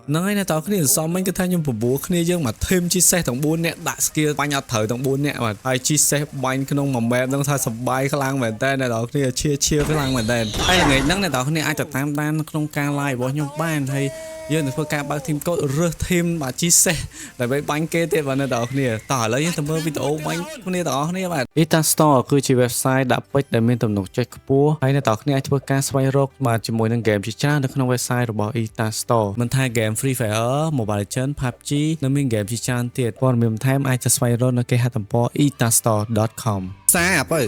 ហ្នឹងហើយតើគ្នាសំមិញគឺថាខ្ញុំបបួលគ្នាយើងមកធីមជីសេះទាំង4នាក់ដាក់ skill បាញ់អត់ត្រូវទាំង4នាក់បាទហើយជីសេះបាញ់ក្នុងមួយ map ហ្នឹងថាសបាយខ្លាំងមែនតើអ្នកនរគ្នាឈៀខ្លាំងមែនតើហើយថ្ងៃហ្នឹងអ្នកនរគ្នាអាចទៅតាមដានក្នុងការ live របស់ខ្ញុំបានហើយយើងនឹងធ្វើការបើកធីមកូដរើសធីមបាទជីសេះដើម្បីបាញ់គេទៀតបាទអ្នកនរគ្នាតោះឥឡូវយើងទៅមើលវីដេអូបាញ់គ្នាទាំងអស់គ្នាបាទ Ita Store គឺជា website ដាក់ពេជ្រដែលមានទំនុកចិត្តខ្ពស់ហើយអ្នកនរគ្នាអាចធ្វើការស្វែងរកបាទជាមួយនឹង game ជាច្រើននៅក្នុង website របស់ Ita Store មិនថា game Free Fire Mobile Legends PUBG នៅមាន game ជាច្រើនទៀតព័ត៌មានបន្ថែមអាចទៅស្វែងរកនៅគេហទំព័រ itastore.com សាអើ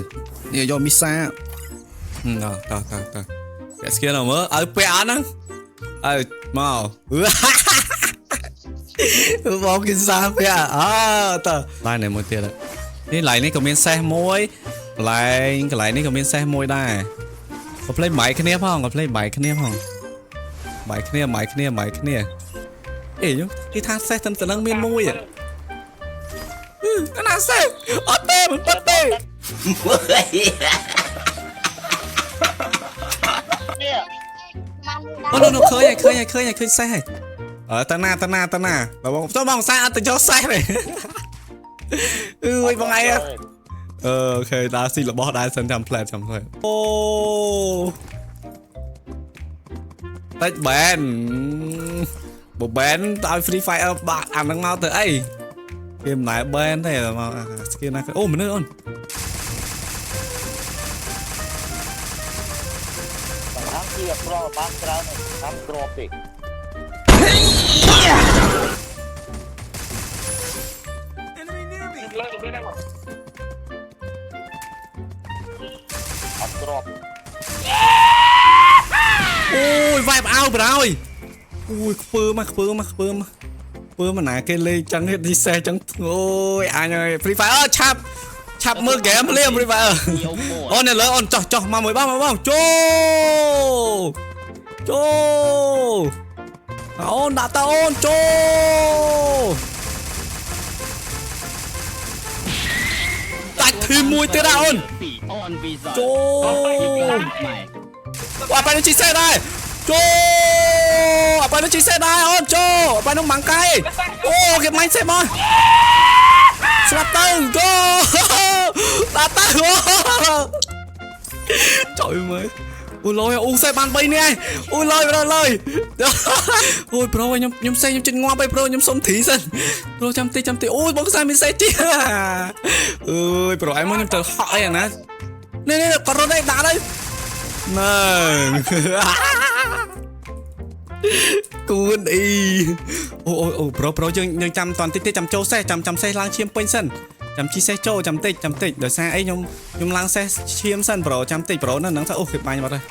នេះយកមីសាតោះពាក់ skill មកមើលឲ្យពាក់អត់ហ្នឹងឲ្យមកបងគិសាពាក់តើឡាយនេះមួយទៀតនេះឡាយនេះក៏មានសេះមួយកន្លែងនេះក៏មានសេះមួយដែរក៏ផ្លេបាយគ្នាផងក៏ផ្លេបាយគ្នាផងបាយគ្នាអេខ្ញុំគេថាសេះទៅនឹងមានមួយណាសេះអត់ទេមិនប៉ិតទេអូនោះឃើញសេះហើយតាណាបងចូលបងសាអត់ទៅយកសេះទេអើយបងឯងអូខេដើរស៊ីរបស់ដែរសិនចាំផ្លែអូតិចបែនបើបែនឲ្យ Free Fire បាក់អាហ្នឹងមកទៅអីគេមិនដែរបែនទេមកស្គីណាអូមនុស្សអូនតាមជាប្របានច្រើនតាមក្របពេកអត់ក្របអូយវាយអោបរហើយអូយខ្ពើមកមិនណាគេលេងចឹងនេះសេះចឹងអូយអញអើយ Free Fire ឆាប់មើលហ្គេមភ្លាម Free Fire អូននៅលើអូនចោះមកមួយបងចូលអូនដាក់តើអូនចូលដាច់ធីមមួយទៀតអូនចូលអត់បាយនឹងជីសេះដែរចូលអត់បាយនឹងជីសេះដែរអូនចូលអត់បាយនឹងបាំងកាយអូគេមាញ់សេះមកស្លាប់ទៅចូលដាក់ទៅចូលមើលអូលយអូសេះបាន3នេះអូលយអូយប្រូខ្ញុំសេះខ្ញុំចិត្តងាប់ឯប្រូខ្ញុំសុំធីសិនប្រូចាំតិចអូយបងខ្សែមានសេះជីអើយប្រូឯងមកខ្ញុំទៅហក់អីអាណានេះក៏រត់ឯងដាក់ទៅគូនអ៊ីអូប្រូយើងចាំតន្តិចចាំចូលសេះចាំសេះឡើងឈាមពេញសិនចាំជីសេះចូលចាំតិចដោយសារអីខ្ញុំឡើងសេះឈាមសិនប្រូចាំតិចប្រូនៅហ្នឹងទៅអូគេបាញ់បាត់ហើយ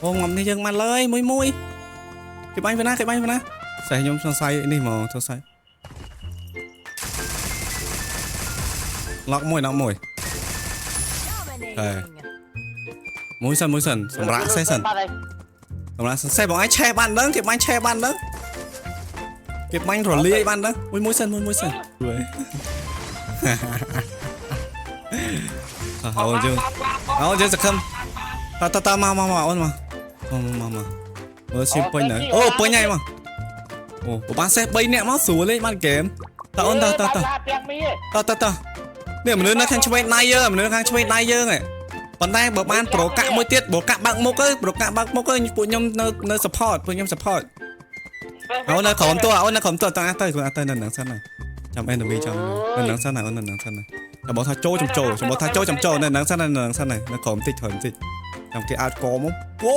អូងាប់នេះយើងមកលើយមួយគេបាញ់ពីណាសេះខ្ញុំសង្ស័យនេះហ្មងសង្ស័យឡុកមួយមួយសិនសម្រាប់សេះសិនសម្រាប់សេះបងឯងឆេះបានដឹងគេបាញ់ឆេះបានដឹងគេបាញ់រលាយបានដឹងមួយសិនរួយអូយើងសង្ឃឹមតើមកអូនមកមើលស៊ីពេញហើយអូពេញហើយមកអូបានសេះ3នាក់មកស្រួលលេងបានហ្គេមតើអូនតើនេះមនុស្សនៅខាងឆ្វេងដៃយើងហ៎ប៉ុន្តែបើបានប្រូកាក់មួយទៀតប្រូកាក់បើកមុខពួកខ្ញុំនៅ support ពួកខ្ញុំ support អូននៅក្រុមតួអូននៅក្រុមតួតាទៅនៅនឹងសិនហើយចាំ enemy ចាំនៅនឹងសិនហើយអូននៅនឹងសិនហើយតែបើថាចូលចំចូលនៅនឹងសិនហើយនៅក្រុមតិចចាំគេអាចកមកអូ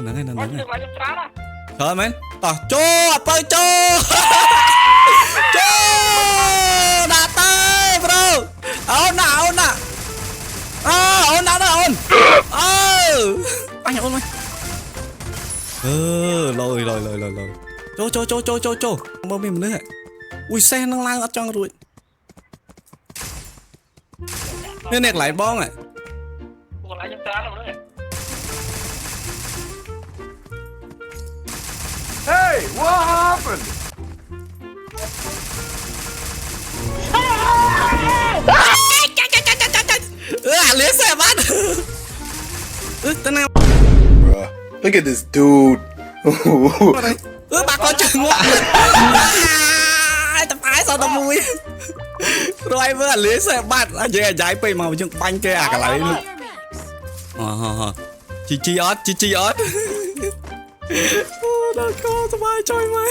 នៅហ្នឹងច្រើនមែនតោះចូលអពើចូលដាក់ទៅប្រូអូនណាអូនដាក់អូនបាញ់អូនមកលយចូលមើលមានមនុស្សអ៊ុយសេះនឹងឡើងអត់ចង់រួចនេះកន្លែងបងហ្នឹងខ្ញុំច្រើនហ្នឹង Hey, what happened? លៀសេះបានតើណា Bruh, look at this dude. bà con chừng quá tập ái sao tao vui rồi vừa lấy xe bắt anh chị giải pay màu chừng banh kia cả lại luôn chi ớt nó có tao bay chơi mày